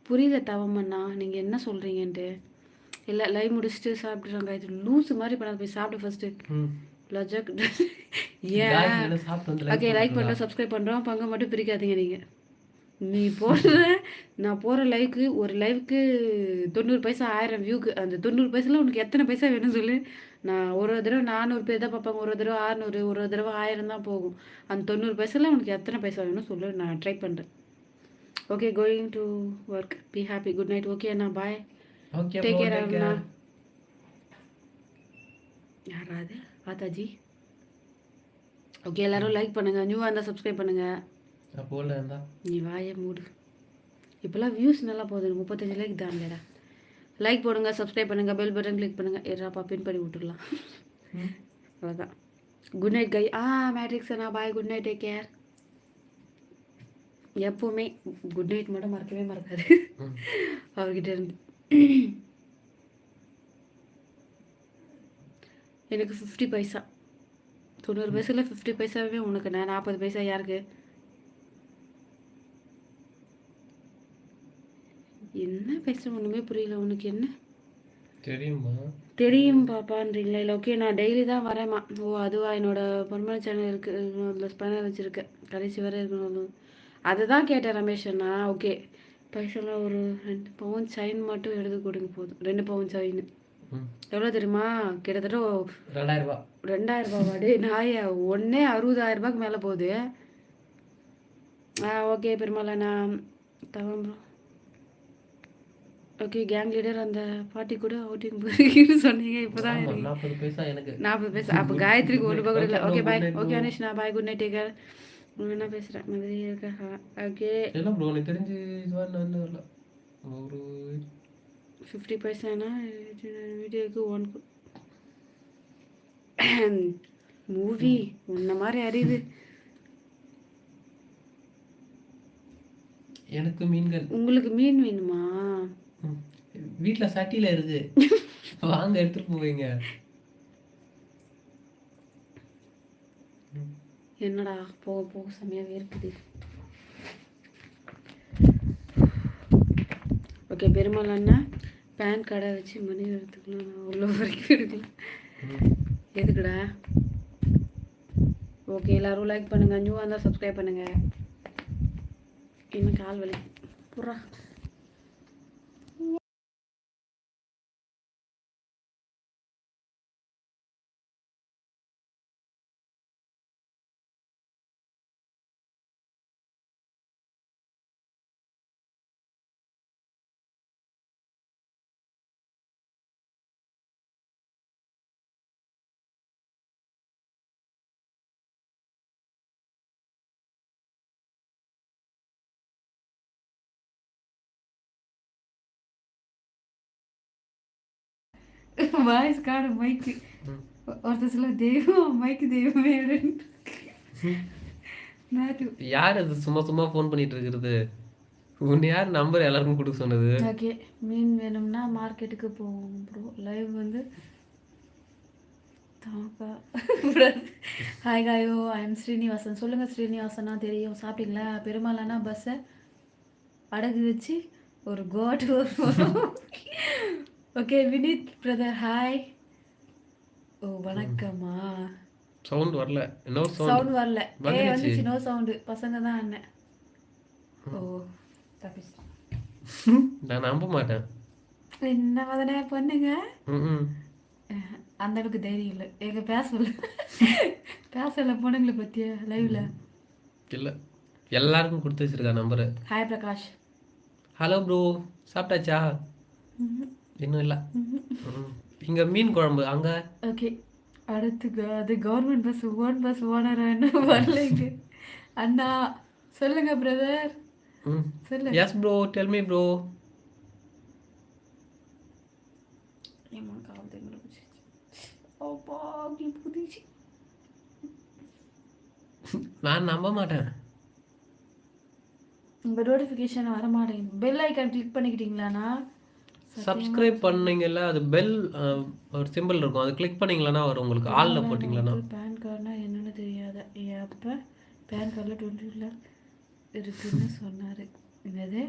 புரியல தவமண்ணா நீங்கள் என்ன சொல்கிறீங்கன்ட்டு. இல்லை லைவ் முடிச்சுட்டு சாப்பிட்றாங்க. இது லூஸு மாதிரி பண்ணாது. போய் சாப்பிடு ஃபஸ்ட்டு. லஜக் ஏன் ஓகே லைக் பண்ணுறோம், சப்ஸ்கிரைப் பண்ணுறோம். பங்கு மட்டும் பிரிக்காதீங்க நீங்கள். நீ போடுற நான் போகிற லைவுக்கு ஒரு லைவுக்கு 90 பைசா 1000 வியூக்கு. அந்த 90 பைசாவில் உனக்கு எத்தனை பைசா வேணும்னு சொல்லு. நான் ஒரு தடவை 400 பேர் தான் பார்ப்பாங்க, ஒரு தடவை 600, ஒரு தடவை 1000 தான் போகும். அந்த 90 பைசாவில் உனக்கு எத்தனை பைசா வேணும் சொல்லு, நான் ட்ரை பண்ணுறேன். Okay going to work, be happy, good night. Okay அண்ணா பாய், டேக் கேர் அண்ணா. யாராவது ஆத்தாஜி. ஓகே எல்லாரும் லைக் பண்ணுங்கள், நியூவாக இருந்தால் சப்ஸ்கிரைப் பண்ணுங்கள். நீ வாயை மூடு. இப்போல்லாம் வியூஸ் நல்லா போகுது, 35 லைக் தான் இல்லைடா. லைக் போடுங்க, சப்ஸ்கிரைப் பண்ணுங்கள், பெல் பட்டன் கிளிக் பண்ணுங்கள். எறாப்பா பின் பண்ணி விட்டுடலாம். அவ்வளோதான். குட் நைட் கை. மேட்ரிக்ஸ் அண்ணா பாய், குட் நைட், டேக் கேர். எப்போவுமே குட் நைட் மட்டும் மறக்கவே மறக்காது அவர்கிட்ட இருந்து. எனக்கு 50 பைசா, 90 பைசாவில் 50 பைசாவே உனக்கு. நான் 40 பைசா யாருக்கு? என்ன பேச ஒன்றுமே புரியல. உனக்கு என்ன தெரியுமா? தெரியும் பாப்பான்றீங்களா? இல்லை ஓகே நான் டெய்லி தான் வரேம்மா. ஓ அதுவா? என்னோட பர்மனன்ட் சேனல் இருக்குது, ஸ்பேனர் வச்சுருக்கேன், கடைசி வரை இருக்கணும். அதை தான் கேட்டேன் ரமேஷ் அண்ணா. ஓகே பைசாலாம் ஒரு 2 பவுன் செயின் மட்டும் எடுத்து கொடுங்க போதும். 2 பவுன் செயின் எவ்வளோ தெரியுமா? கிட்டத்தட்ட 2000 ரூபா. டே நாய, ஒன்றே 60,000 ரூபாய்க்கு மேலே போகுது. ஓகே பெருமாள் அண்ணா தவம். ஓகே கேங் லீடர் அந்த பாட்டி கூட அவுட்டிங் போயிருக்கீங்கன்னு சொன்னீங்க. இப்போதான் 40 பைசா எனக்கு. 40 பைசா. அப்போ காயத்ரிக்கு 1 ரூபா கூட இல்லை. Okay bye. ஓகே அனிஷ்னா பாய், குட் நைட், டேக் கேர். என்ன பேசுகிறேன் மாதிரி இருக்கேன். ஓகே எல்லாம் ப்ரோ எனக்கு தெரிஞ்சு இதுவாக நான் வரல. ஒரு 50 பைசானா வீடியோக்கு 1 மூவி உன்ன மாதிரி அறிவு. எனக்கு மீன்கள். உங்களுக்கு மீன் வேணுமா? வீட்டில் சட்டியில் இருக்கு, வாங்க எடுத்துட்டு போவீங்க. என்னடா போக போக செம்மையாகவே இருக்குது. ஓகே பெருமாள் அண்ணா பேன் கார்டை வச்சு மணி எடுத்துக்கலாம், நான் உள்ள வரைக்கும் எடுக்கலாம். எதுக்குடா? ஓகே எல்லோரும் லைக் பண்ணுங்கள், நியூவாக இருந்தால் சப்ஸ்கிரைப் பண்ணுங்கள். இன்னும் கால் வலி புறா. வாய்ஸ் கார்டு மைக்கு ஒருத்தர் சொல்ல தெய்வம் மைக்கு தெய்வமே. யார் அது சும்மா சும்மா ஃபோன் பண்ணிட்டு இருக்கிறது? உன்னை யார் நம்பர் எல்லாருக்கும் கொடுக்க சொன்னது? ஓகே மீன் வேணும்னா மார்க்கெட்டுக்கு போவோம் ப்ரோ. லைவ் வந்து ஹாய் காயோ, ஐ எம் ஸ்ரீனிவாசன். சொல்லுங்கள் ஸ்ரீனிவாசனா, தெரியும். சாப்பிட்டீங்களா? பெருமாளானா பஸ்ஸை அடகு வச்சு ஒரு கோட் வரும். Okay Vinith brother hi. ஓ வணக்கம்மா. சவுண்ட் வரல. நோ சவுண்ட் வரல. வந்துச்சு நோ சவுண்டு. பசங்க தான் அண்ணன். ஓ தப்பிச்சிட்டேன். நான் நம்ப மாட்டேன். என்ன மதனே பண்ணுங்க. அந்த அளவுக்கு தைரியம் இல்லை. எங்க பேசல பொண்ணுங்களை பத்தியா லைவ்ல இல்லை, எல்லாருக்கும் கொடுத்து வச்சிருக்கா number. Hi Prakash. Hello bro, சாப்பிட்டாச்சா? இன்னும் இல்லை. இங்கே மீன் குழம்பு அங்கே. ஓகே அடுத்து அது கவர்மெண்ட் பஸ் பஸ் ஓனரா என்ன வரலைங்க அண்ணா? சொல்லுங்க பிரதர். சொல்லு. Yes bro, tell me bro. நான் நம்ப மாட்டேன். உங்கள் நோட்டிஃபிகேஷன் வர மாட்டேங்குது. பெல் ஐக்கான் கிளிக் பண்ணிக்கிட்டீங்களாண்ணா? சப்ஸ்கிரைப் பண்ணீங்கல்ல, அது பெல் ஒரு சிம்பிள் இருக்கும், அது கிளிக் பண்ணீங்களான்னா வரும் உங்களுக்கு. ஆளில் போட்டிங்களான்னா. பேன் கார்டுனா என்னென்னு தெரியாத. அப்போ பேன் கார்டில் 20 இருக்குன்னு சொன்னார். என்னது?